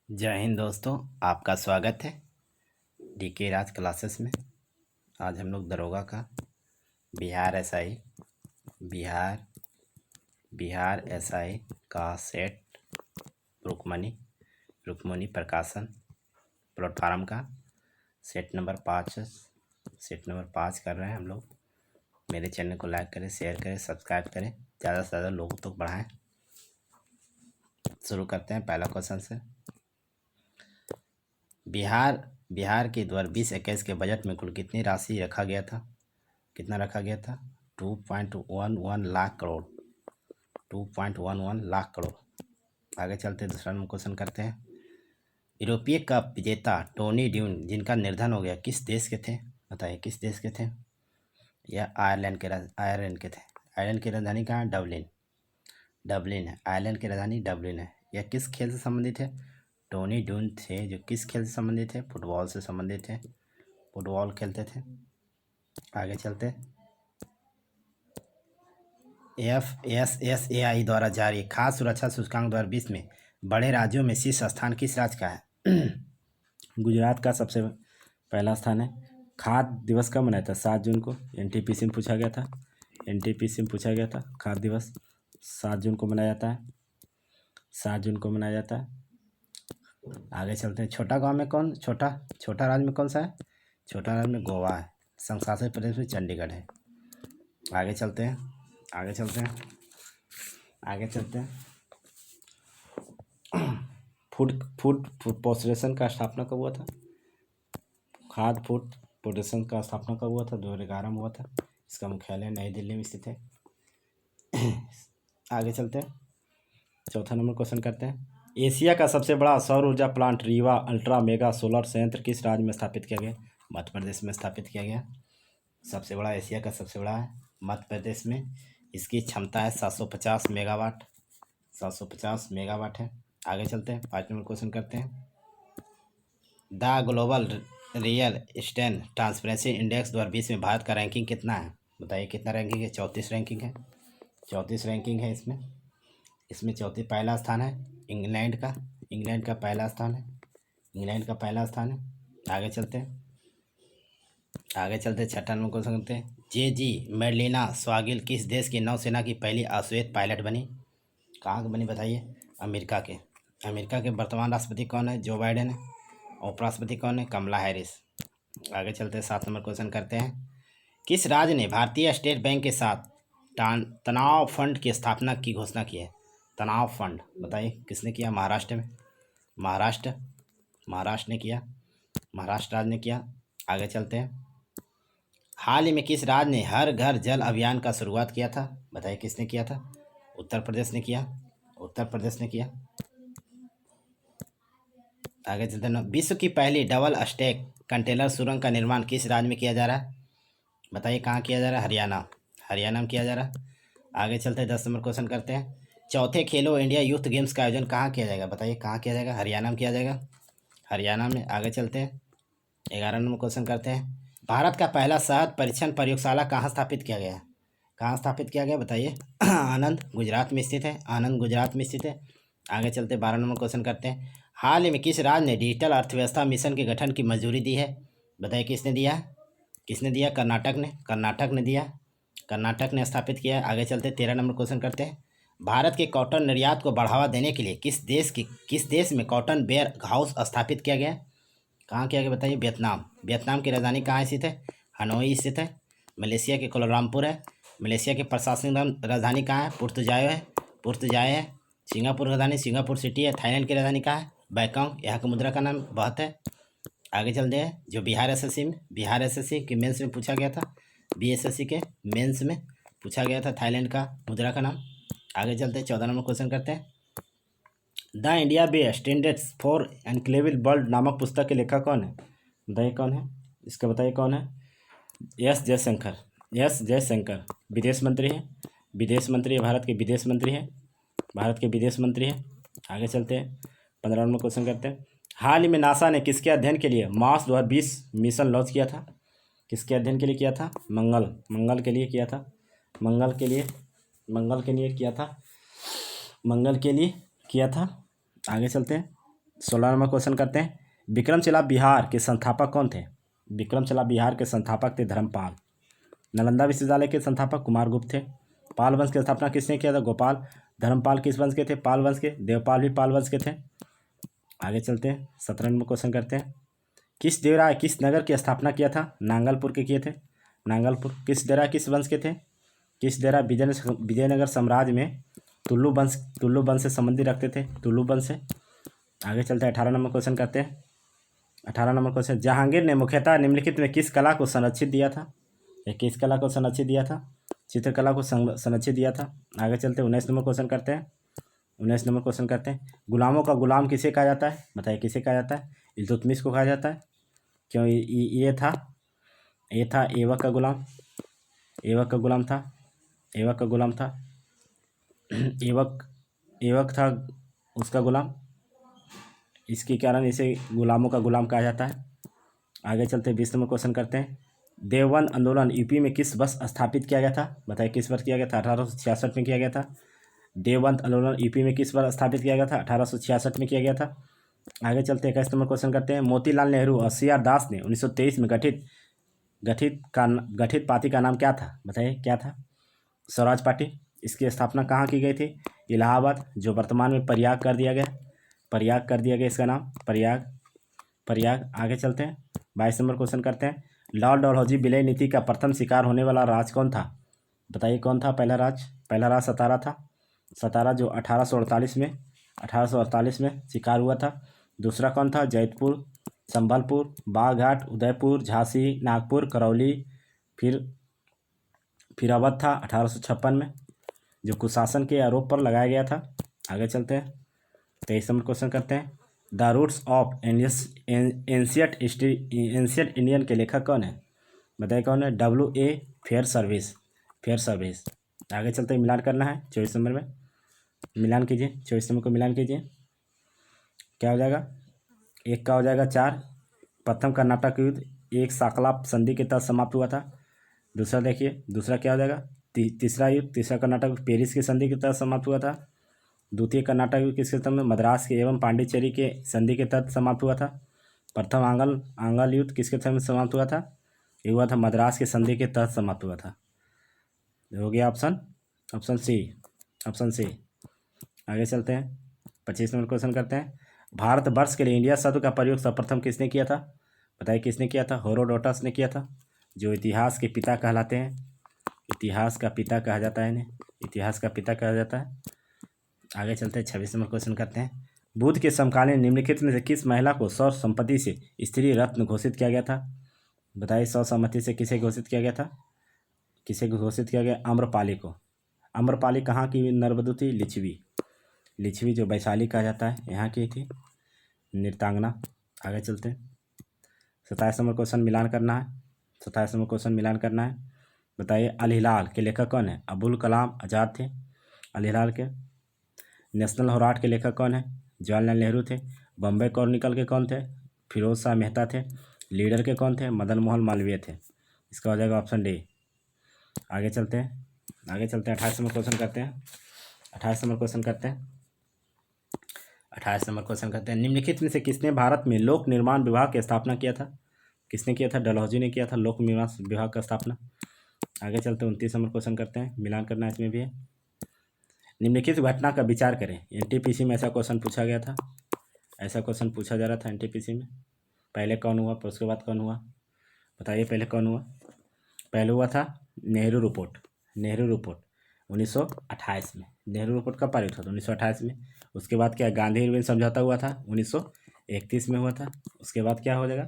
जय हिंद दोस्तों, आपका स्वागत है डीके राज क्लासेस में। आज हम लोग दरोगा का बिहार एसआई बिहार बिहार एसआई का सेट रुक्मणी प्रकाशन प्लेटफार्म का सेट नंबर 5 कर रहे हैं हम लोग। मेरे चैनल को लाइक करें, शेयर करें, सब्सक्राइब करें, ज़्यादा से ज़्यादा लोगों तक बढ़ाएं। शुरू करते हैं पहला क्वेश्चन से। बिहार के 2020-21 के बजट में कुल कितनी राशि रखा गया था? कितना रखा गया था? 2.11 लाख करोड़। 2.11 लाख करोड़। आगे चलते हैं, दूसरा नंबर क्वेश्चन करते हैं। यूरोपीय कप विजेता टोनी ड्यून जिनका निर्धन हो गया किस देश के थे? बताइए किस देश के थे? यह आयरलैंड के थे। आयरलैंड की राजधानी कहाँ है? डबलिन है। आयरलैंड की राजधानी डबलिन है। यह किस खेल से संबंधित है? टोनी ड्यून थे जो किस खेल से संबंधित थे? फुटबॉल से संबंधित थे। फुटबॉल खेलते थे। आगे चलते। FSSAI द्वारा जारी खाद्य सुरक्षा सूचकांक 2020 में बड़े राज्यों में शीर्ष स्थान किस राज्य का है? गुजरात का सबसे पहला स्थान है। खाद्य दिवस कब मनाया था? 7 जून को। NTPC में पूछा गया था। खाद्य दिवस 7 जून को मनाया जाता है। 7 जून को मनाया जाता है। आगे चलते हैं। छोटा राज्य में कौन सा है? छोटा राज्य में गोवा है। संघ शासित प्रदेश में चंडीगढ़ है। आगे चलते हैं। फूड प्रोसेसन का स्थापना कब हुआ था? खाद्य फूड प्रोसेसन का स्थापना कब हुआ था? 2011 में हुआ था। इसका मुख्यालय नई दिल्ली में स्थित है। आगे चलते हैं, चौथा नंबर क्वेश्चन करते हैं। एशिया का सबसे बड़ा सौर ऊर्जा plant Rewa ultra mega solar संयंत्र किस राज्य में स्थापित किया गया? मध्य प्रदेश में स्थापित किया गया। सबसे बड़ा, एशिया का सबसे बड़ा है मध्य प्रदेश में। इसकी क्षमता है 750 मेगावाट है। आगे चलते हैं, 5 नंबर क्वेश्चन करते हैं। The global real estate transparency index 2020 में भारत का रैंकिंग कितना है? बताइए कितना रैंकिंग है? 34 रैंकिंग है। 34 रैंकिंग है इसमें 34 पहला स्थान है इंग्लैंड का पहला स्थान है। आगे चलते हैं, छठा नंबर क्वेश्चन करते हैं। JG मेडलिना स्वागिल किस देश की नौसेना की पहली अश्वेत पायलट बनी? कहाँ की बनी बताइए? अमेरिका के वर्तमान राष्ट्रपति कौन है? जो बाइडेन है। उपराष्ट्रपति कौन है? कमला हैरिस। आगे चलते हैं, 7 नंबर क्वेश्चन करते हैं। किस राज्य ने भारतीय स्टेट बैंक के साथ तनाव फंड की स्थापना की घोषणा की है? तनाव फंड बताइए किसने किया? महाराष्ट्र ने किया। महाराष्ट्र राज्य ने किया। आगे चलते हैं। हाल ही में किस राज्य ने हर घर जल अभियान का शुरुआत किया था? बताइए किसने किया था? उत्तर प्रदेश ने किया। आगे चलते हैं। विश्व की पहली डबल स्टैक कंटेनर सुरंग का निर्माण किस राज्य में किया जा रहा है? बताइए कहाँ किया जा रहा है? हरियाणा में किया जा रहा है। आगे चलते हैं, 10 नंबर क्वेश्चन करते हैं। चौथे खेलो इंडिया यूथ गेम्स का आयोजन कहाँ किया जाएगा? बताइए कहाँ किया जाएगा? हरियाणा में किया जाएगा। हरियाणा में। आगे चलते हैं, 11 नंबर क्वेश्चन करते हैं। भारत का पहला शहद परीक्षण प्रयोगशाला कहाँ स्थापित किया गया? बताइए। आनंद गुजरात में स्थित है। आगे चलते 12 नंबर क्वेश्चन करते हैं। हाल ही में किस राज्य ने डिजिटल अर्थव्यवस्था मिशन के गठन की मंजूरी दी है? बताइए किसने दिया? कर्नाटक ने दिया। कर्नाटक ने स्थापित किया। आगे चलते 13 नंबर क्वेश्चन करते हैं। भारत के कॉटन निर्यात को बढ़ावा देने के लिए किस देश में कॉटन वेयर हाउस स्थापित किया गया? कहाँ किया गया बताइए? वियतनाम की राजधानी कहाँ स्थित है? हनोई स्थित है। मलेशिया के कोलालमपुर है। मलेशिया की प्रशासनिक राजधानी कहाँ है? पुर्तजाय है। सिंगापुर राजधानी सिंगापुर सिटी है। थाईलैंड की राजधानी कहाँ है? बैंकॉक। यहाँ की मुद्रा का नाम बात है। आगे चलते हैं, जो बिहार एसएससी के मेंस में पूछा गया था। BSSC के मेंस में पूछा गया था थाईलैंड का मुद्रा का नाम। आगे चलते हैं, 14 नंबर क्वेश्चन करते हैं। The India way standards for एनक्लेवेबल वर्ल्ड नामक पुस्तक के लेखक कौन है? बताइए कौन है? कौन है? एस जयशंकर विदेश मंत्री है। भारत के विदेश मंत्री है। आगे चलते हैं, 15 नंबर क्वेश्चन करते हैं। हाल ही में नासा ने किसके अध्ययन के लिए मार्स 2020 मिशन लॉन्च किया था? किसके अध्ययन के लिए किया था? मंगल के लिए किया था। आगे चलते हैं, 16 नंबर क्वेश्चन करते हैं, विक्रमशिला बिहार के संस्थापक कौन थे? विक्रमशिला बिहार के संस्थापक थे धर्मपाल। नालंदा विश्वविद्यालय के संस्थापक कुमार गुप्त थे। पाल वंश की स्थापना किसने किया था? गोपाल। धर्मपाल किस वंश के थे? पाल वंश के। देवपाल भी पाल वंश के थे। आगे चलते हैं, 17 नंबर क्वेश्चन करते हैं, किस देवराय किस नगर की स्थापना किया था? नांगलपुर के किए थे, नांगलपुर। किस देवराय किस वंश के थे? किस देवराय विजयनगर साम्राज्य में तुल्लु वंश से संबंधित रखते थे? तुल्लु वंश से। आगे चलते हैं, 18 नंबर क्वेश्चन करते हैं। 18 नंबर क्वेश्चन, जहांगीर ने मुख्यतः निम्नलिखित में किस कला को संरक्षित दिया था? या किस कला को संरक्षित दिया था? चित्रकला को संरक्षित दिया था। आगे चलते हैं, 19 नंबर क्वेश्चन करते हैं। 19 नंबर क्वेश्चन करते हैं, गुलामों का गुलाम किसे कहा जाता है? बताइए किसे कहा जाता है? इल्तुतमिश को कहा जाता है। क्यों? ये था ऐबक का गुलाम, ऐबक का गुलाम था, ऐबक का गुलाम था, ऐबक था उसका गुलाम, इसके कारण इसे गुलामों का गुलाम कहा जाता है। आगे चलते 20 नंबर क्वेश्चन करते हैं, देवबंद आंदोलन यूपी में किस वर्ष स्थापित किया गया था? बताइए किस वर्ष किया गया था? 1866 में किया गया था। देवबंद आंदोलन यूपी में किस वर्ष स्थापित किया गया था? 1866 में किया गया था। आगे चलते 21 नंबर क्वेश्चन करते हैं, मोतीलाल नेहरू और सी आर दास ने 1923 में गठित पार्टी का नाम क्या था? बताइए क्या था? स्वराज पार्टी। इसकी स्थापना कहाँ की गई थी? इलाहाबाद, जो वर्तमान में प्रयाग कर दिया गया, प्रयाग कर दिया गया इसका नाम, प्रयाग। आगे चलते हैं, 22 नंबर क्वेश्चन करते हैं, लॉर्ड डलहौजी विलय नीति का प्रथम शिकार होने वाला राज कौन था? बताइए कौन था पहला राज सतारा था। सतारा, जो 1848 में शिकार हुआ था। दूसरा कौन था? जैतपुर, संबलपुर, बागघाट, उदयपुर, झांसी, नागपुर, करौली, फिर अवध था 1856 में, जो कुशासन के आरोप पर लगाया गया था। आगे चलते हैं, 23 नंबर क्वेश्चन करते हैं, the roots of ancient Indian के लेखक कौन है? बताइए कौन है? W.A. Fairservis. आगे चलते हैं, मिलान करना है 24 नंबर में, मिलान कीजिए, 24 नंबर को मिलान कीजिए, क्या हो जाएगा? एक का हो जाएगा 4, प्रथम कर्नाटक युद्ध एक साकला संधि के तहत समाप्त हुआ था। दूसरा देखिए, दूसरा क्या हो जाएगा? तीसरा कर्नाटक युद्ध पेरिस की संधि के तहत समाप्त हुआ था। द्वितीय कर्नाटक युद्ध किसके तहत में? मद्रास के एवं पांडिचेरी के संधि के तहत समाप्त हुआ था। प्रथम आंगल युद्ध किसके तहत में समाप्त हुआ था? ये हुआ था मद्रास के संधि के तहत समाप्त हुआ था। हो गया ऑप्शन सी। आगे चलते हैं, 25 नंबर क्वेश्चन करते हैं, भारतवर्ष के लिए इंडिया शब्द का प्रयोग सर्वप्रथम किसने किया था? बताइए किसने किया था? हेरोडोटस ने किया था, जो इतिहास के पिता कहलाते हैं, इतिहास का पिता कहा जाता है इन्हें, इतिहास का पिता कहा जाता है। आगे चलते हैं, 26 नंबर क्वेश्चन करते हैं, बुद्ध के समकालीन निम्नलिखित में से किस महिला को सर्वसम्मति से स्त्री रत्न घोषित किया गया था? बताइए सर्वसम्मति से किसे घोषित किया गया था? किसे घोषित किया गया? आम्रपाली को। आम्रपाली कहाँ की नरवधु थी? लिच्छवी, जो वैशाली कहा जाता है, यहाँ की थी नृत्यांगना। आगे चलते हैं, 27 नंबर क्वेश्चन मिलान करना है, 27 नंबर क्वेश्चन मिलान करना है। बताइए अल हिलाल के लेखक कौन है? अबुल कलाम आज़ाद थे अल हिलाल के। नेशनल हेराल्ड के लेखक कौन है? जवाहरलाल नेहरू थे। बम्बई क्रॉनिकल के कौन थे? फिरोज शाह मेहता थे। लीडर के कौन थे? मदन मोहन मालवीय थे। इसका हो जाएगा ऑप्शन डी। आगे चलते हैं, 28 नंबर क्वेश्चन करते हैं, 28 नंबर क्वेश्चन करते हैं, निम्नलिखित में से किसने भारत में लोक निर्माण विभाग की स्थापना किया था? किसने किया था? डलहौजी ने किया था लोक निर्माण विभाग का स्थापना। आगे चलते हैं, 29 नंबर क्वेश्चन करते हैं, मिलान करना इसमें भी है। निम्नलिखित घटना का विचार करें। एनटीपीसी में ऐसा क्वेश्चन पूछा गया था, ऐसा क्वेश्चन पूछा जा रहा था एनटीपीसी में। पहले कौन हुआ, फिर उसके बाद कौन हुआ? बताइए पहले कौन हुआ? पहले हुआ था नेहरू रिपोर्ट 1928 में। नेहरू रिपोर्ट कब पारित हुआ था? 1928 में। उसके बाद क्या? गांधी इरविन समझौता हुआ था, 1931 में हुआ था। उसके बाद क्या हो जाएगा?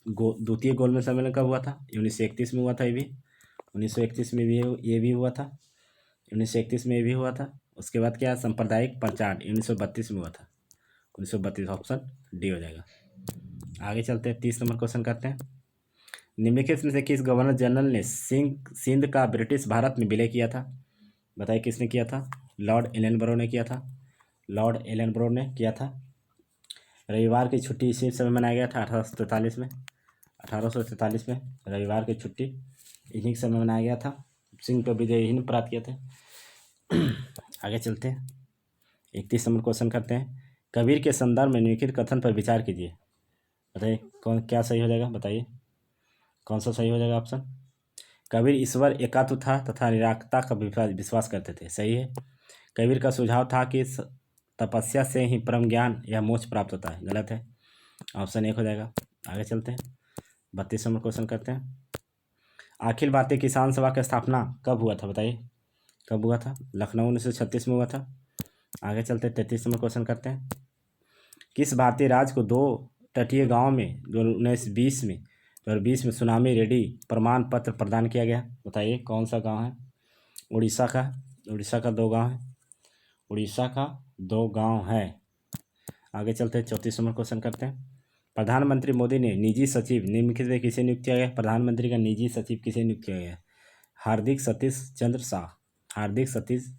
द्वितीय गोलमेज सम्मेलन कब हुआ था? 1931 में हुआ था। ये भी 1931 में भी, ये भी हुआ था, 1931 में ये भी हुआ था। उसके बाद क्या? सांप्रदायिक प्रचार 1932 में हुआ था, 1932, ऑप्शन डी हो जाएगा। आगे चलते हैं, 30 नंबर क्वेश्चन करते हैं, निम्नलिखित में से किस गवर्नर जनरल ने सिंध का ब्रिटिश भारत में विलय किया था? बताइए किसने किया था? लॉर्ड एलन ने किया था, लॉर्ड एलन ने किया था। रविवार की छुट्टी इसी समय मनाया गया था 1843 में, 1843 में रविवार की छुट्टी इन्हीं के समय मनाया गया था। सिंह पर विजय इन्हीं ने प्राप्त किए थे। आगे चलते हैं, 31 नंबर क्वेश्चन करते हैं, कबीर के संदर्भ में निम्नलिखित कथन पर विचार कीजिए। बताइए कौन क्या सही हो जाएगा, बताइए कौन सा सही हो जाएगा ऑप्शन। कबीर ईश्वर एकात्व था तथा निराकता का विश्वास करते थे, सही है। कबीर का सुझाव था कि तपस्या से ही परम ज्ञान या मोक्ष प्राप्त होता है, गलत है। ऑप्शन 1 हो जाएगा। आगे चलते हैं, 32 नंबर क्वेश्चन करते हैं। अखिल भारतीय किसान सभा की स्थापना कब हुआ था, बताइए कब हुआ था। लखनऊ 1936 में हुआ था। आगे चलते 33 नंबर क्वेश्चन करते हैं। किस भारतीय राज्य को 2 तटीय गाँव में 2020 में सुनामी रेडी प्रमाण पत्र प्रदान किया गया, बताइए कौन सा गांव है। उड़ीसा का 2 गांव है। उड़ीसा का 2 गांव है। आगे चलते हैं 34 नंबर क्वेश्चन करते हैं। प्रधानमंत्री मोदी ने निजी सचिव निम्नलिखित में किसे नियुक्त किया गया। प्रधानमंत्री का निजी सचिव किसे नियुक्त किया गया। हार्दिक सतीश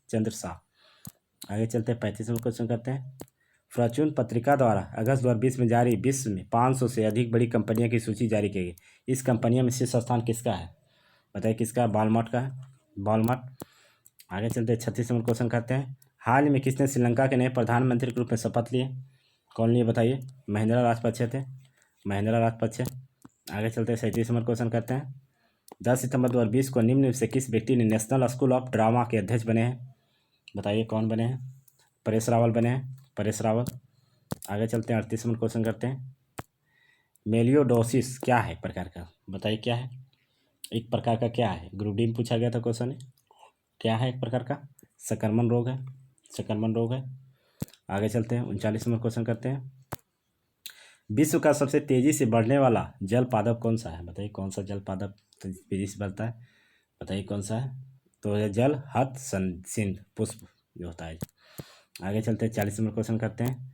चंद्र शाह। आगे चलते हैं 35 नंबर क्वेश्चन करते हैं। फॉर्च्यून पत्रिका द्वारा अगस्त 2020 में जारी विश्व में 500 से अधिक बड़ी कंपनियों की सूची जारी की गई। इस कंपनियों में शीर्ष स्थान किसका है, बताइए किसका। वॉलमार्ट का है, वॉलमार्ट। आगे चलते 36 नंबर क्वेश्चन करते हैं। हाल ही में किसने श्रीलंका के नए प्रधानमंत्री के रूप में शपथ लिए, कौन लिए बताइए। महिंद्रा राजपक्षे थे, महिंद्रा राजपक्षे। आगे चलते 37 नंबर क्वेश्चन करते हैं। 10 सितंबर 2020 को निम्न में से किस व्यक्ति ने नेशनल स्कूल ऑफ ड्रामा के अध्यक्ष बने हैं, बताइए कौन बने हैं। परेश रावल बने हैं, परेश रावल। आगे चलते हैं 38 नंबर क्वेश्चन करते हैं। मेलियोडोसिस क्या है प्रकार का, बताइए क्या है। एक प्रकार का क्या है, ग्रुप डी में पूछा गया था क्वेश्चन है। क्या है एक प्रकार का, संक्रमण रोग है, संक्रमण रोग है। आगे चलते हैं 39 नंबर क्वेश्चन करते हैं। विश्व का सबसे तेजी से बढ़ने वाला जल पादप कौन सा है, बताइए कौन सा जल पादप तेजी से बढ़ता है, बताइए कौन सा है। तो यह जल सिंध पुष्प जो होता है। आगे चलते हैं 40 नंबर क्वेश्चन करते हैं।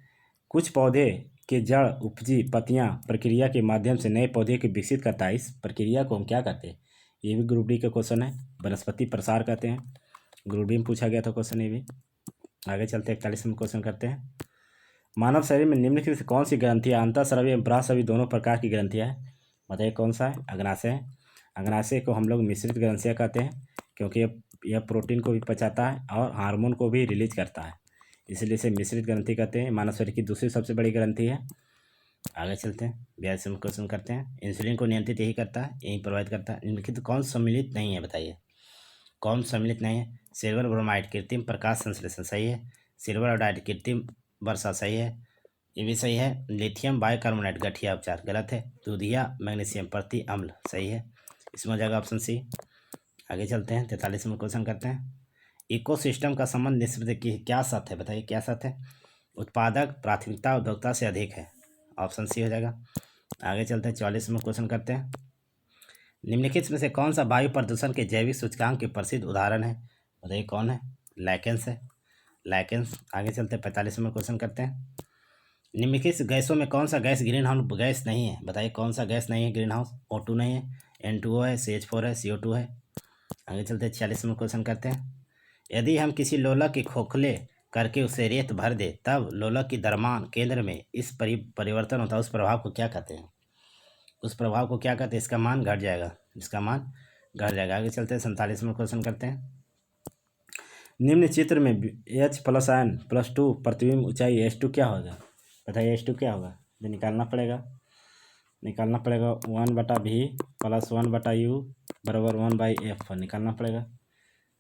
कुछ पौधे के जड़ उपजी पत्तियां प्रक्रिया के माध्यम से नए पौधे को विकसित करता है, इस प्रक्रिया को हम क्या कहते हैं। ये भी ग्रुप डी का क्वेश्चन है, वनस्पति प्रसार कहते हैं। ग्रुप डी में पूछा गया था क्वेश्चन ये भी। आगे चलते हैं 41 नंबर क्वेश्चन करते हैं। मानव शरीर में निम्नलिखित से कौन सी ग्रंथियाँ अंतःस्रावी एवं बृहस्रावी दोनों प्रकार की ग्रंथियाँ हैं, बताइए कौन सा है। अग्नाशय है। अग्नाशय को हम लोग मिश्रित ग्रंथियाँ कहते हैं क्योंकि यह प्रोटीन को भी पचाता है और हार्मोन को भी रिलीज करता है, इसलिए इसे मिश्रित ग्रंथि कहते हैं। मानव शरीर की दूसरी सबसे बड़ी ग्रंथि है। आगे चलते हैं 42 नंबर क्वेश्चन करते हैं। इंसुलिन को नियंत्रित यही करता है, यही प्रोवाइड करता है। निम्नलिखित कौन सम्मिलित नहीं है, बताइए कौन सम्मिलित नहीं है। सिल्वर ब्रोमाइड कृत्रिम प्रकाश संश्लेषण सही है। सिल्वर आयोडाइड कृत्रिम वर्षा सही है, ये भी सही है। लिथियम बाइकार्बोनेट गठिया उपचार गलत है। दूधिया मैग्नीशियम प्रति अम्ल सही है, इसमें हो जाएगा ऑप्शन सी। आगे चलते हैं 43 नंबर क्वेश्चन करते हैं। इकोसिस्टम का संबंध निष्पत्ति की क्या साथ है, बताइए क्या साथ है। उत्पादक प्राथमिकता उद्योक्ता से अधिक है, ऑप्शन सी हो जाएगा। आगे चलते हैं 44 नंबर क्वेश्चन करते हैं। निम्नलिखित में से कौन सा वायु प्रदूषण के जैविक सूचकांक के प्रसिद्ध उदाहरण है, बताइए कौन है। लाइकेंस है, लाइकेंस। आगे चलते हैं 45 नंबर क्वेश्चन करते हैं। निम्नलिखित गैसों में कौन सा गैस ग्रीन हाउस गैस नहीं है, बताइए कौन सा गैस नहीं है ग्रीन हाउस। O2 नहीं है, N2O है, CH4 है, CO2 है। आगे चलते हैं 46 नंबर क्वेश्चन करते हैं। यदि हम किसी लोलक के खोखले करके उसे रेत भर दे तब लोलक की द्रव्यमान केंद्र में इस परिवर्तन होता है, उस प्रभाव को क्या कहते हैं, उस प्रभाव को क्या कहते हैं। इसका मान घट जाएगा, इसका मान घट जाएगा। आगे चलते हैं 47 नंबर क्वेश्चन करते हैं। निम्न चित्र में H+N+2 प्रतिबिंब ऊंचाई H2 क्या होगा, बताइए H2 क्या होगा। ये निकालना पड़ेगा 1/V + 1/U बराबर 1/F निकालना पड़ेगा,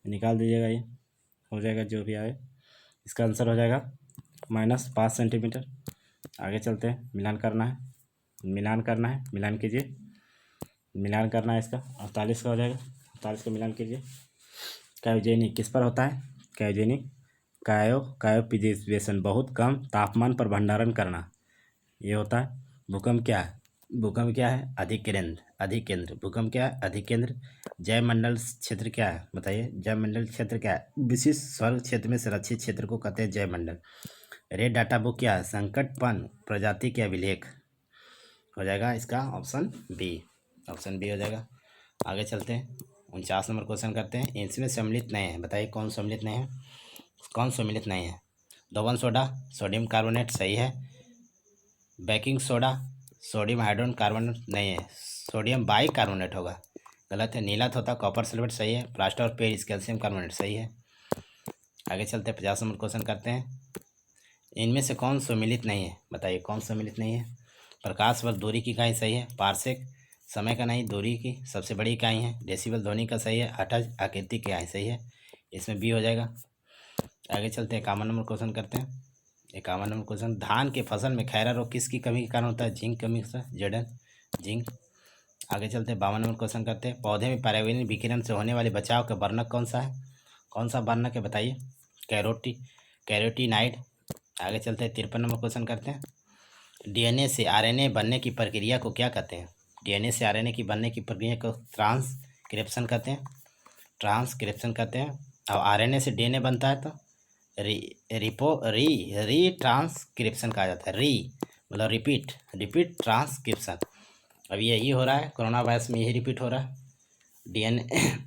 निकाल दीजिएगा, ये हो जाएगा जो भी आए। इसका आंसर हो जाएगा -5 सेंटीमीटर। आगे चलते हैं, मिलान करना है, मिलान कीजिए, मिलान करना है इसका। 48 का हो जाएगा, 48 का मिलान कीजिए। क्रायोजेनिक किस पर होता है, क्रायोजेनिक क्रायोप्रिजर्वेशन बहुत कम तापमान पर भंडारण करना, ये होता है। भूकंप क्या है, भूकंप क्या है, अधिकेंद्र। भूकंप क्या है, अधिकेंद्र। जयमंडल क्षेत्र क्या है, बताइए जयमंडल क्षेत्र क्या है, विशिष्ट स्वर्ग क्षेत्र में संरक्षित क्षेत्र को कहते हैं जयमंडल। रेड डाटा बुक क्या है, संकटपन प्रजाति के अभिलेख, हो जाएगा इसका ऑप्शन बी हो जाएगा। आगे चलते हैं 49 नंबर क्वेश्चन करते हैं। इनमें सम्मिलित नहीं है, बताइए कौन सम्मिलित नहीं है, कौन सम्मिलित नहीं है। दोवन सोडा, सोडियम कार्बोनेट सही है। Baking soda, sodium hydrogen carbonate नहीं है, सोडियम बाइकार्बोनेट होगा, गलत है। नीला तोता कॉपर सल्फेट सही है। Plaster of Paris calcium carbonate सही है। आगे चलते हैं 50 नंबर क्वेश्चन करते हैं। इनमें से कौन सम्मिलित नहीं है, बताइए कौन सम्मिलित नहीं है। प्रकाश वर्ष दूरी की इकाई सही है। पारसेक समय का नहीं, दूरी की सबसे बड़ी इकाई है। डेसिबल ध्वनि का सही है। अटज आकृति की इकाई सही है, इसमें बी हो जाएगा। आगे चलते हैं, 51 नंबर क्वेश्चन करते हैं। 51 नंबर क्वेश्चन, धान के फसल में खैरा रोग किसकी कमी के कारण होता है? जिंक कमी से, जड़न जिंक। आगे चलते हैं, 52 नंबर क्वेश्चन करते हैं। पौधे में पर्यावरणीय विकिरण से होने वाले बचाव का वर्णक कौन सा है? कौन सा वर्णक है बताइए? कैरोटीनाइड। आगे चलते हैं, 53 नंबर क्वेश्चन करते हैं। डीएनए से आरएनए बनने की प्रक्रिया को क्या कहते हैं? डीएनए से आरएनए की बनने की प्रक्रिया को ट्रांसक्रिप्शन कहते हैं। ट्रांसक्रिप्शन कहते हैं। और आरएनए से डीएनए बनता है तो री ट्रांसक्रिप्शन कहा जाता है। री मतलब रिपीट ट्रांसक्रिप्शन। अब यही हो रहा है कोरोना वायरस में, यही रिपीट हो रहा है। डीएनए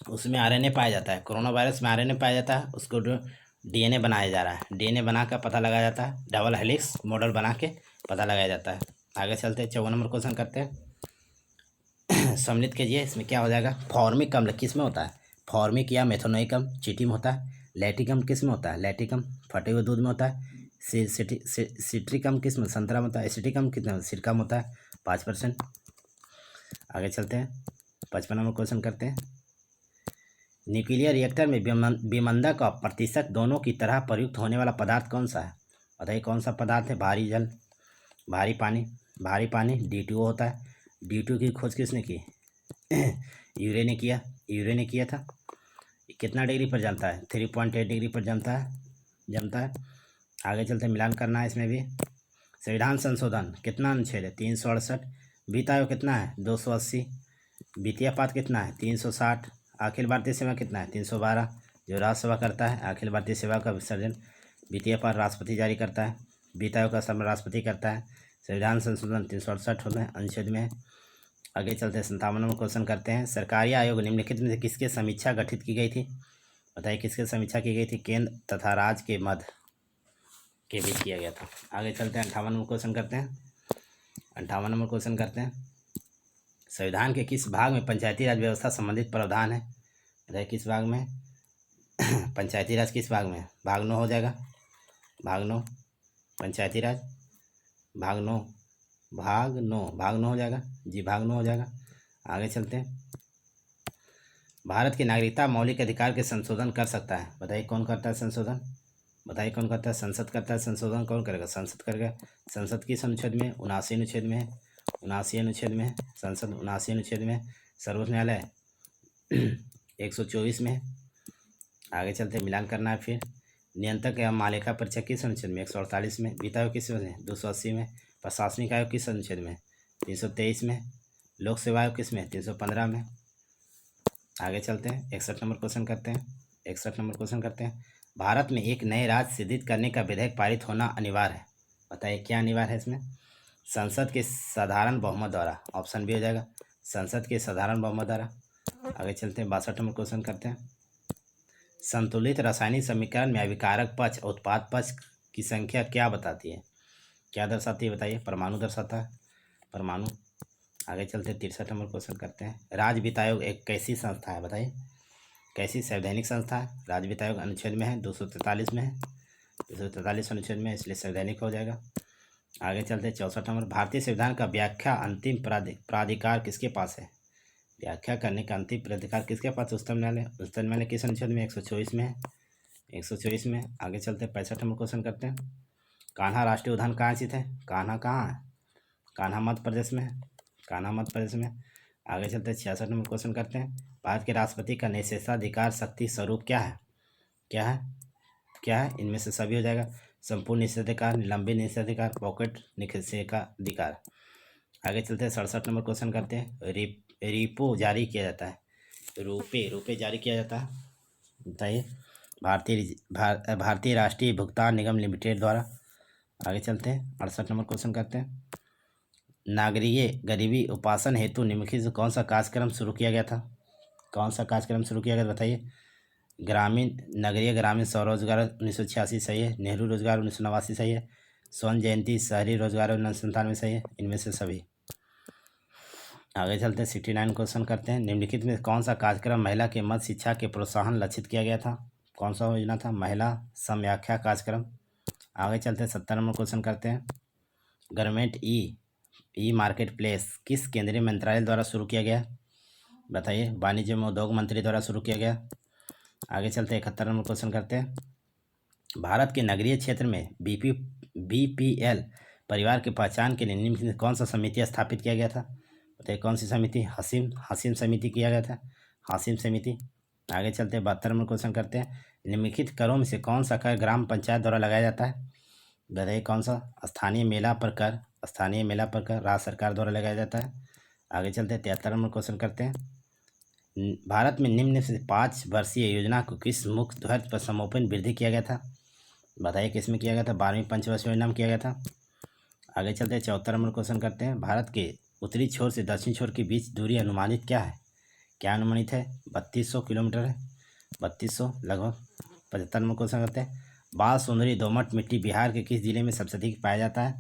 उसमें आरएनए पाया जाता है, कोरोना वायरस में आरएनए पाया जाता है, उसको डीएनए बनाया जा रहा है। डीएनए बनाकर पता लगाया जाता है, डबल हेलिक्स मॉडल बना के पता लगाया जाता है। आगे चलते हैं, 54 नंबर क्वेश्चन करते हैं। सम्मिलित कीजिए, इसमें क्या हो जाएगा? फॉर्मिक अम्ल किस में होता है? फॉर्मिक या मेथोनोइक अम्ल चींटी में होता है। लैक्टिक अम्ल किस में होता है? लैक्टिक अम्ल फटे हुए दूध में होता है। सिट्रिक अम्ल किस में? संतरा में होता है। एसिटिक अम्ल कितना? सिरका में होता है, 5%। आगे चलते हैं, 55 नंबर क्वेश्चन करते हैं। न्यूक्लियर रिएक्टर में विमंदक और प्रतिशत दोनों की तरह प्रयुक्त होने वाला पदार्थ कौन सा है? बताइए कौन सा पदार्थ है? भारी जल, भारी पानी D2O होता है। D2 की खोज किसने की? यूरे ने किया था। कितना डिग्री पर जमता है? 3.8 डिग्री पर जमता है। आगे चलते, मिलान करना है इसमें भी। संविधान संशोधन कितना अनुच्छेद है? 368। वित्त आयोग कितना है? 280। वित्तीय पात कितना है? 360। अखिल भारतीय सेवा कितना है? 312, जो राज्यसभा करता है। अखिल भारतीय सेवा का विसर्जन वित्तीय पात राष्ट्रपति जारी करता है। वित्त आयोग का समन्वय राष्ट्रपति करता है। संविधान संशोधन 368 होता है, अनुच्छेद में। आगे चलते हैं, 57 नंबर क्वेश्चन करते हैं। सरकारी आयोग निम्नलिखित में से किसके समीक्षा गठित की गई थी? बताइए किसकी समीक्षा की गई थी? केंद्र तथा राज्य के मध्य के बीच किया गया था। आगे चलते हैं, 58 नंबर क्वेश्चन करते हैं। 58 नंबर क्वेश्चन करते हैं, संविधान के किस भाग में पंचायती राज व्यवस्था संबंधित प्रावधान है? बताइए किस भाग में? पंचायती राज किस भाग में? भाग 9 हो जाएगा। भाग 9 पंचायती राज, भाग 9 हो जाएगा जी, भाग 9 हो जाएगा। आगे चलते हैं, भारत की नागरिकता मौलिक अधिकार के संशोधन कर सकता है। बताइए कौन करता है संशोधन? बताइए कौन करता है? संसद करता है संशोधन। कौन करेगा? संसद करेगा। संसद किस अनुच्छेद में? 79 अनुच्छेद में है। 79 अनुच्छेद में है संसद, 79 अनुच्छेद में। सर्वोच्च न्यायालय 124 में है। आगे चलते, मिलान करना है फिर। नियंत्रक एवं मालिका परीक्षक किस अनुच्छेद में? 148 में। वित्त आयोग किस में? 280 में। प्रशासनिक आयोग किस अनुच्छेद में? 323 में। लोक सेवा आयोग किस में? 315 में। आगे चलते हैं, 61 नंबर क्वेश्चन करते हैं। 61 नंबर क्वेश्चन करते हैं, भारत में एक नए राज्य सिद्धित करने का विधेयक पारित होना अनिवार्य है। बताइए क्या अनिवार्य है इसमें? संसद के साधारण बहुमत द्वारा। ऑप्शन बी हो जाएगा, संसद के साधारण बहुमत द्वारा। आगे चलते हैं, 62 नंबर क्वेश्चन करते हैं। संतुलित रासायनिक समीकरण में अभिकारक पक्ष और उत्पाद पक्ष की संख्या क्या बताती है? क्या दर्शाती है बताइए? परमाणु दर्शाता है, परमाणु। आगे चलते 63 नंबर क्वेश्चन करते हैं, राज्य वित्त आयोग एक कैसी संस्था है? बताइए कैसी? संवैधानिक संस्था है। राज्य वित्त आयोग अनुच्छेद में है, 243 में है, 243 अनुच्छेद में, इसलिए संवैधानिक हो जाएगा। आगे चलते 64 नंबर, भारतीय संविधान का व्याख्या अंतिम प्राधिकार किसके पास है? व्याख्या करने का अंतिम प्राधिकार किसके पास? उच्चतम न्यायालय। उच्चतम न्यायालय किस अनुच्छेद में? 124 में है, 124 में। आगे चलते 65 नंबर क्वेश्चन करते हैं, कान्हा राष्ट्रीय उद्यान कहाँ स्थित है? कान्हा कहाँ है? कान्हा मध्य प्रदेश में है, कान्हा मध्य प्रदेश में। आगे चलते 66 नंबर क्वेश्चन करते हैं, भारत के राष्ट्रपति का निषेधाधिकार शक्ति स्वरूप क्या है? क्या है? इनमें से सभी हो जाएगा, संपूर्ण निषेधाधिकार, निलंबित निषेधाधिकार, पॉकेट निषेधाधिकार। आगे चलते हैं 67 नंबर क्वेश्चन करते हैं, रिपो जारी किया जाता है, रुपए जारी किया जाता है, बताइए? भारतीय राष्ट्रीय भुगतान निगम लिमिटेड द्वारा। आगे चलते हैं 68 नंबर क्वेश्चन करते हैं, नागरीय गरीबी उपासन हेतु निम्नलिखित से कौन सा कार्यक्रम शुरू किया गया था? कौन सा कार्यक्रम शुरू किया गया बताइए? नगरीय ग्रामीण स्वरोजगार 1986 सही है, नेहरू रोजगार 1989 सही है, स्वर्ण जयंती शहरी रोजगार 1997 सही है, इनमें से सभी। आगे चलते हैं 69 क्वेश्चन करते हैं, निम्नलिखित में कौन सा कार्यक्रम महिला के मध्य शिक्षा के प्रोत्साहन लक्षित किया गया था? कौन सा योजना था? महिला समव्याख्या कार्यक्रम। आगे चलते हैं 70 नंबर क्वेश्चन करते हैं। गवर्नमेंट ई मार्केट प्लेस किस केंद्रीय मंत्रालय द्वारा शुरू किया गया? बताइए। वाणिज्य एवं उद्योग मंत्री द्वारा शुरू किया गया। आगे चलते हैं 71 नंबर क्वेश्चन करते हैं। भारत के नगरीय क्षेत्र में बीपीएल परिवार की पहचान के लिए निम्न में कौन सा समिति स्थापित किया गया था? बताइए कौन सी समिति? हसीम समिति किया गया था, हासिम समिति। आगे चलते हैं 72 नंबर क्वेश्चन करते हैं। निम्नलिखित करों में से कौन सा कर ग्राम पंचायत द्वारा लगाया जाता है? बताइए कौन सा? स्थानीय मेला पर कर राज्य सरकार द्वारा लगाया जाता है। आगे चलते हैं 73 नंबर क्वेश्चन करते हैं। भारत में निम्न से 5 वर्षीय योजना को किस मुख्य ध्वज पर समापन वृद्धि किया गया था? बताइए किस में किया गया था? 12वीं पंचवर्षीय योजना में किया गया था। आगे चलते हैं 74 नंबर क्वेश्चन करते हैं। भारत के उत्तरी छोर से दक्षिण छोर के बीच दूरी अनुमानित क्या है? क्या अनुमानित है? 3200 किलोमीटर है, 3200 लगभग। 75 नंबर क्वेश्चन करते हैं। बाल सुंदरी दोमट मिट्टी बिहार के किस जिले में सबसे अधिक पाया जाता है?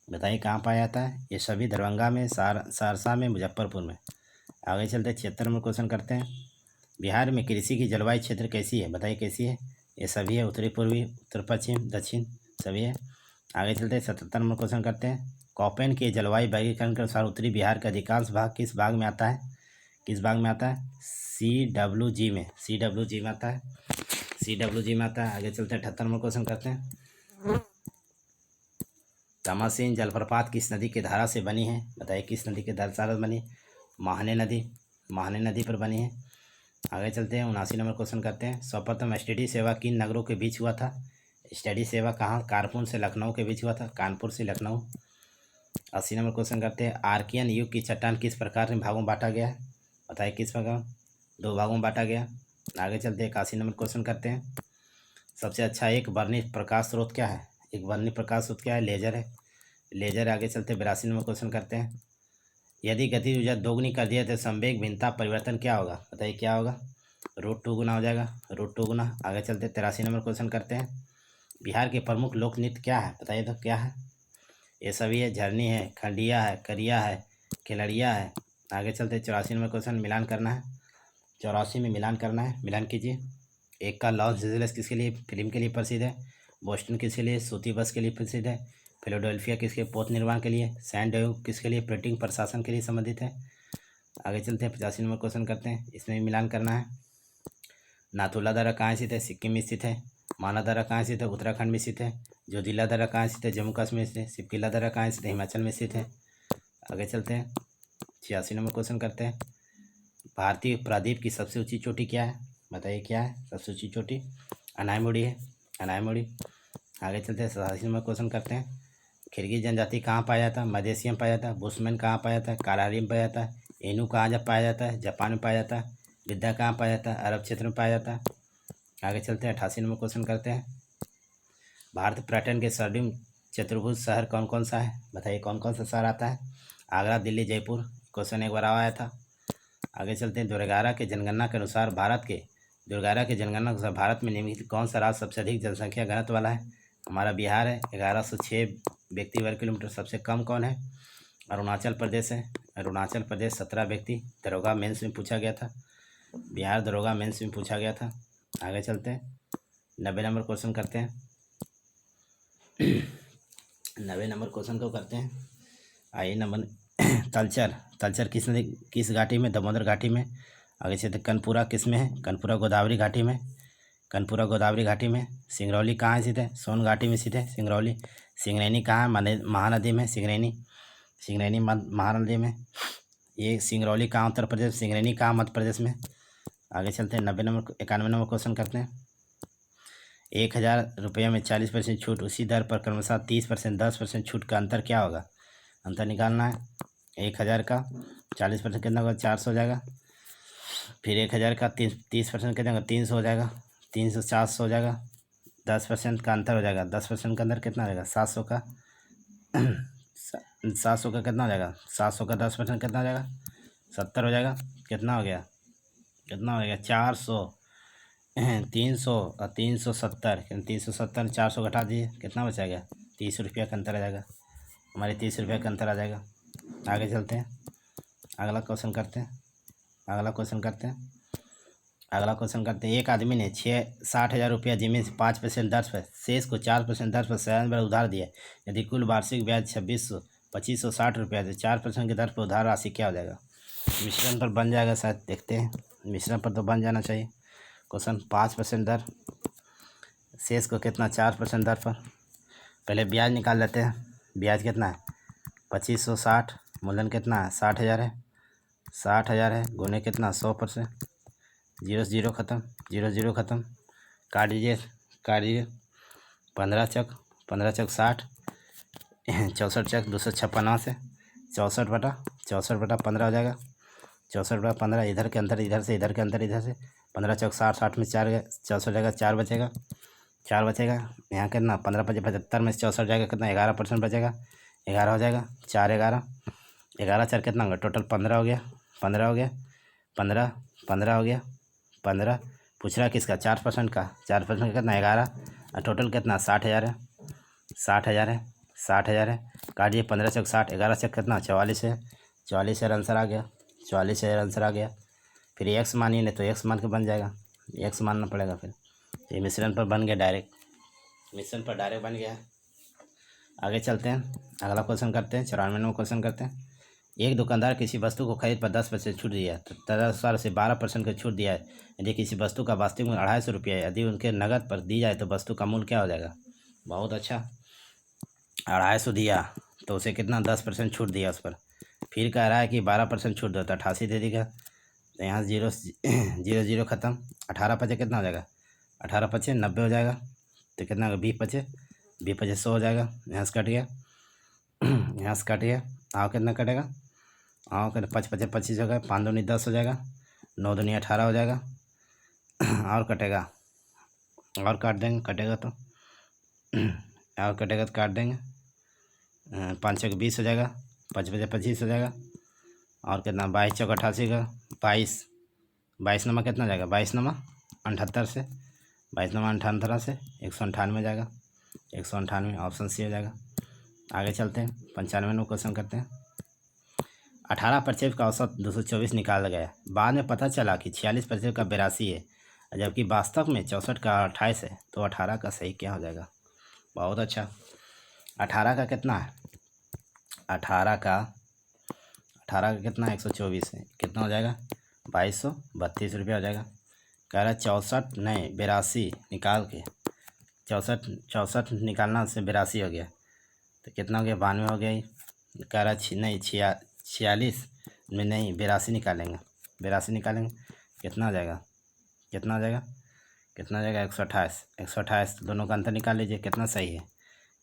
बताइए कहाँ पाया जाता है? ये सभी दरभंगा में, सहरसा में, मुजफ्फरपुर में। आगे चलते 76 नंबर क्वेश्चन करते हैं। बिहार में कृषि की जलवायु क्षेत्र कैसी है? बताइए कैसी है? ये सभी है, उत्तरी पूर्वी, उत्तर पश्चिम, दक्षिण सभी है। आगे चलते 77 नंबर क्वेश्चन करते हैं। कॉपेन के जलवायु वर्गीकरण के अनुसार उत्तरी बिहार का अधिकांश भाग किस भाग में आता है? किस भाग में आता है? CWG में आता है, CWG में आता है। आगे चलते 78 नंबर क्वेश्चन करते हैं। तमासीन जलप्रपात किस नदी की धारा से बनी है? बताइए किस नदी की धारा से बनी? महाने नदी पर बनी है। आगे चलते हैं 79 नंबर क्वेश्चन करते हैं। सर्वप्रथम STD सेवा किन नगरों के बीच हुआ था? STD सेवा कहाँ? कानपुर से लखनऊ के बीच हुआ था, कानपुर से लखनऊ। 80 नंबर क्वेश्चन करते हैं। आर्कियन युग की चट्टान किस प्रकार के भागों में बांटा गया है? बताइए किस प्रकार? 2 भागों में बांटा गया। आगे चलते हैं 81 नंबर क्वेश्चन करते हैं। सबसे अच्छा एक वर्णीय प्रकाश स्रोत क्या है? एक वर्णीय प्रकाश स्रोत क्या है? लेजर है, लेजर। आगे चलते 82 नंबर क्वेश्चन करते हैं। यदि गति ऊर्जा दोगुनी कर दिया तो संवेग भिन्नता परिवर्तन क्या होगा? बताइए क्या होगा? √2 गुना हो जाएगा, √2 गुना। आगे चलते 83 नंबर क्वेश्चन करते हैं। बिहार के प्रमुख लोक नृत्य क्या है? बताइए तो क्या है? ये सभी है, झरनी है, खंडिया है, करिया है, खिलड़िया है। आगे चलते 84 नंबर क्वेश्चन। मिलान करना है, 84 में मिलान करना है, मिलान कीजिए। एक का लॉस एंजेलिस किसके लिए? फिल्म के लिए प्रसिद्ध है। बोस्टन किसके लिए? सूती बस के लिए प्रसिद्ध है। फिलाडेल्फिया किसके? पोत निर्माण के लिए। सैन डिएगो किसके लिए? प्रिंटिंग प्रशासन के लिए संबंधित है। आगे चलते हैं 85 नंबर क्वेश्चन करते हैं। इसमें भी मिलान करना है। नाथुला दर्रा कहाँ स्थित है? सिक्किम में स्थित है। माना दर्रा कहाँ स्थित है? उत्तराखंड में स्थित है। जोजिला दर्रा कहाँ स्थित है? जम्मू कश्मीर में स्थित है। सिपकिला दर्रा कहाँ स्थित है? हिमाचल में स्थित है। आगे चलते हैं 86 नंबर क्वेश्चन करते हैं। भारतीय प्रायद्वीप की सबसे ऊंची चोटी क्या है? बताइए क्या है सबसे ऊंची चोटी? अनायमुड़ी है, अनायमुड़ी। आगे चलते हैं 87 नंबर क्वेश्चन करते हैं। खिरगिज जनजाति कहाँ पाया जाता है? मध्य एशिया में पाया जाता है। बुशमैन कहाँ पाया जाता है? कारारी में पाया जाता है। एनू कहाँ जब पाया जाता है? जापान में पाया जाता है। विद्या कहाँ पाया जाता है? अरब क्षेत्र में पाया जाता है। आगे चलते हैं 88 नंबर क्वेश्चन करते हैं। भारत पर्यटन के स्वर्णिम चतुर्भुज शहर कौन कौन सा है? बताइए कौन कौन सा शहर आता है? आगरा, दिल्ली, जयपुर। क्वेश्चन एक बार आया था। आगे चलते हैं। दुर्गारा के जनगणना के अनुसार भारत में निम्नलिखित कौन सा राज्य सबसे अधिक जनसंख्या घनत्व वाला है? हमारा बिहार है, 1106 व्यक्ति वर्ग किलोमीटर। सबसे कम कौन है? अरुणाचल प्रदेश है, अरुणाचल प्रदेश 17 व्यक्ति। दरोगा मेंस में पूछा गया था, बिहार दरोगा मेंस में पूछा गया था। आगे चलते हैं 90 नंबर क्वेश्चन करते हैं। 90 नंबर क्वेश्चन को करते हैं। आइए नंबर तलचर किस घाटी में? दामोदर घाटी में। आगे चलते कनपुरा किस में है? कनपुरा गोदावरी घाटी में, कनपुरा गोदावरी घाटी में। सिंगरौली कहाँ स्थित है? सोन घाटी में स्थित है सिंगरौली। सिंगरैनी कहाँ है? महानदी में, सिंगरैनी महानदी में। ये सिंगरौली कहाँ? उत्तर प्रदेश। सिंगरैनी कहाँ? मध्य प्रदेश में। आगे चलते हैं 91 नंबर क्वेश्चन करते हैं। 1000 रुपये में 40% छूट, उसी दर पर क्रमशः 30%, 10% छूट का अंतर क्या होगा? अंतर निकालना है। 1000 का 40% कितना होगा? 400 हो जाएगा। फिर 1000 का 30% कितना होगा? 300 हो जाएगा। 300 400 हो जाएगा। 10% का अंतर हो जाएगा। 10% का अंतर कितना हो जाएगा? 700 का 700 का कितना हो जाएगा? 700 का 10% कितना हो जाएगा? 70 हो जाएगा। कितना हो गया? 400, 300 और 370। 370 400 घटा दीजिए, कितना बचाएगा? 30 रुपया का अंतर आ जाएगा। हमारे 30 रुपये का अंतर आ जाएगा। आगे चलते हैं, अगला क्वेश्चन करते हैं। अगला क्वेश्चन करते हैं। एक आदमी ने 60,000 रुपया जमीन से 5% दर पर शेष को 4% दर पर शरण पर उधार दिया। यदि कुल वार्षिक ब्याज 2560 रुपया तो 4% की दर पर उधार राशि क्या हो जाएगा? मिश्रण पर बन जाएगा शायद, देखते हैं। मिश्रण पर तो बन जाना चाहिए। क्वेश्चन 5% दर, शेष को कितना 4% दर पर। पहले ब्याज निकाल लेते हैं। ब्याज कितना है 2560, मूलधन कितना है 60,000 है, 60,000 है गुने कितना 100%, जीरो से जीरो ख़त्म, जीरो जीरो ख़त्म, काट दीजिए काट दीजिए। 15 चक 60, 64 चक 256 से 64/15 हो जाएगा। 64/15, इधर के अंदर इधर से, इधर के अंदर इधर से, 15 चौक 60, 60 में 4 गए, 64 जाएगा, 4 बचेगा, 4 बचेगा। यहाँ कितना 15 × 75 में से 64 जाएगा, कितना 11% बचेगा, 11 हो जाएगा। 4 11, 11 4 कितना होगा टोटल 15 हो गया, 15 हो गया, 15 15 हो गया, 15। पूछ रहा है किसका 4% का, 4% का कितना 11, और टोटल कितना 60,000 है, 60,000 है, 60,000 है। काटिए 15 चौक 60, 11 चौक कितना 44 है, 44,000 आंसर आ गया, 44,000 आंसर आ गया। फिर एक्स मानिए, नहीं तो एक्स मान के बन जाएगा, एक्स मानना पड़ेगा। फिर ये मिश्रण पर बन गया डायरेक्ट, मिश्रण पर डायरेक्ट बन गया। आगे चलते हैं, अगला क्वेश्चन करते हैं। 94वां क्वेश्चन करते हैं। एक दुकानदार किसी वस्तु को खरीद पर 10% छूट दिया है, तो तदनुसार से 12% का छूट दिया है। यदि किसी वस्तु का वास्तविक मूल्य 250 रुपया है, यदि उनके नकद पर दी जाए तो वस्तु का मूल्य क्या हो जाएगा? बहुत अच्छा, 250 दिया तो उसे कितना 10% छूट दिया उस पर। फिर कह रहा है कि 12% छूट दो तो 88 दे देगा। तो यहाँ जीरो जीरो जीरो ख़त्म, 18 पचे कितना हो जाएगा, 18 पचे 90 हो जाएगा। तो कितना होगा 20 पचे 100 हो जाएगा। यहाँ से कट गया, यहाँ से कट गया। आओ कितना कटेगा, आओ कितना 5 पचे 25 हो गया, 5 दूनी 10 हो जाएगा, 9 दूनी 18 हो जाएगा। और कटेगा, और काट देंगे, कटेगा तो और कटेगा तो काट देंगे। 5 चौक 20 हो जाएगा, 5 पचे 25 हो जाएगा। और कितना 22 चौक 88 का 22 नंबर कितना जाएगा, 22 नंबर 78 से, 22 नंबर 98 से 198 जाएगा, 198 ऑप्शन सी हो जाएगा। आगे चलते हैं, 95वां क्वेश्चन करते हैं। 18% का औसत 224 निकाला गया, बाद में पता चला कि 46% का 82 है, जबकि वास्तव में 64 का 28 है, तो 18 का सही क्या हो जाएगा? बहुत अच्छा, 18 का कितना है, 18 का कितना 124 है, कितना हो जाएगा 2232 रुपया हो जाएगा। कह रहा है 64 नहीं 82 निकाल के, 64 निकालना से 82 हो गया, तो कितना हो गया 92 हो गया ही। कह रहा है नहीं 46 में नहीं 82 निकालेंगे, 82 निकालेंगे, कितना हो जाएगा, कितना हो जाएगा, कितना हो जाएगा 128, 128। दोनों का अंतर निकाल लीजिए, कितना सही है,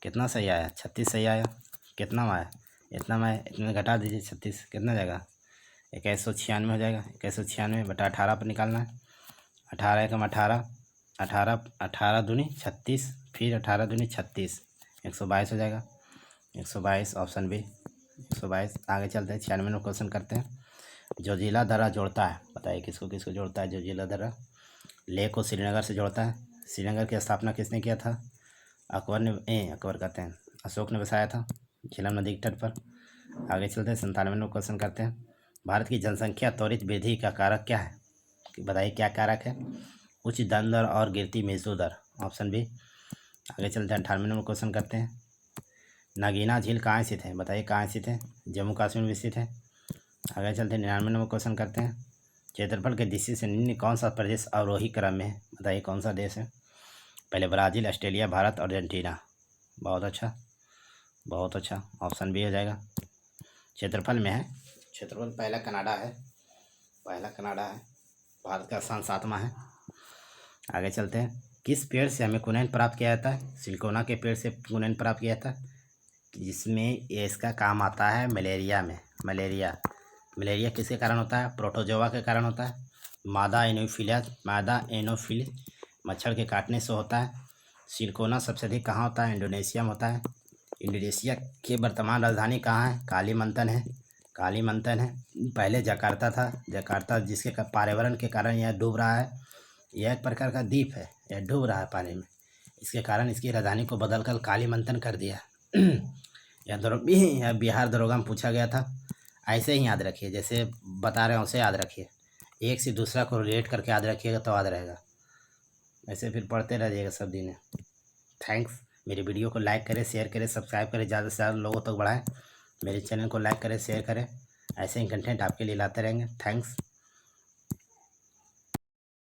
कितना सही आया 36 सही आया। कितना में आया, इतना में, इतने घटा दीजिए 36, कितना जाएगा 2196 हो जाएगा। 2196 बटा 18 पर निकालना है। 18 एकम 18, 18 18 दूनी 36, फिर 18 दूनी 36, 122 हो जाएगा, 122 ऑप्शन बी 122। आगे चलते हैं, 96वां क्वेश्चन करते हैं। जोजिला दर्रा जोड़ता है, बताइए किसको किसको जोड़ता है जोजिला दर्रा? लेह को श्रीनगर से जोड़ता है। श्रीनगर की स्थापना किसने किया था? अकबर ने, अकबर कहते हैं अशोक ने बसाया था, झेलम नदी के तट पर। आगे चलते हैं, 97वां क्वेश्चन करते हैं। भारत की जनसंख्या त्वरित वृद्धि का कारक क्या है? बताइए क्या कारक है? उच्च धन दर और गिरती मजदूर दर, ऑप्शन बी। आगे चलते हैं, 98वां क्वेश्चन करते हैं। नगीना झील कहाँ स्थित है? बताइए कहाँ स्थित है? जम्मू कश्मीर में स्थित है। आगे चलते हैं, 99वां क्वेश्चन करते हैं। क्षेत्रफल के दृष्टि से निम्न कौन सा प्रदेश अवरोही क्रम में है? बताइए कौन सा देश है? पहले ब्राज़ील, ऑस्ट्रेलिया, भारत और अर्जेंटीना। बहुत अच्छा, बहुत अच्छा, ऑप्शन बी हो जाएगा। क्षेत्रफल में है, क्षेत्रफल पहला कनाडा है, पहला कनाडा है, भारत का स्थान 7वां है। आगे चलते हैं, किस पेड़ से हमें कुनैन प्राप्त किया जाता है? सिलिकोना के पेड़ से कुनैन प्राप्त किया जाता है, जिसमें ये इसका काम आता है मलेरिया में। मलेरिया किसके कारण होता है? प्रोटोजोआ के कारण होता है। मादा एनोफिल मच्छर के काटने से होता है। सिलिकोना सबसे अधिक कहाँ होता है? इंडोनेशिया में होता है। इंडोनेशिया की वर्तमान राजधानी कहाँ है? कालीमंतन है, कालीमंतन है। पहले जकार्ता था, जकार्ता जिसके पर्यावरण के कारण यह डूब रहा है। यह एक प्रकार का द्वीप है, यह डूब रहा है पानी में, इसके कारण इसकी राजधानी को बदलकर कालीमंतन कर दिया। यह बिहार दरोगा में पूछा गया था, ऐसे ही याद रखिए, जैसे बता रहे हैं उसे याद रखिए। एक से दूसरा को रिलेट करके याद रखिएगा तो याद रहेगा, ऐसे फिर पढ़ते रह जाइएगा सब दिन। थैंक्स। मेरी वीडियो को लाइक करें, शेयर करें, सब्सक्राइब करें, ज़्यादा से ज़्यादा लोगों तक बढ़ाएं। मेरे चैनल को लाइक करें, शेयर करें, ऐसे ही कंटेंट आपके लिए लाते रहेंगे। थैंक्स।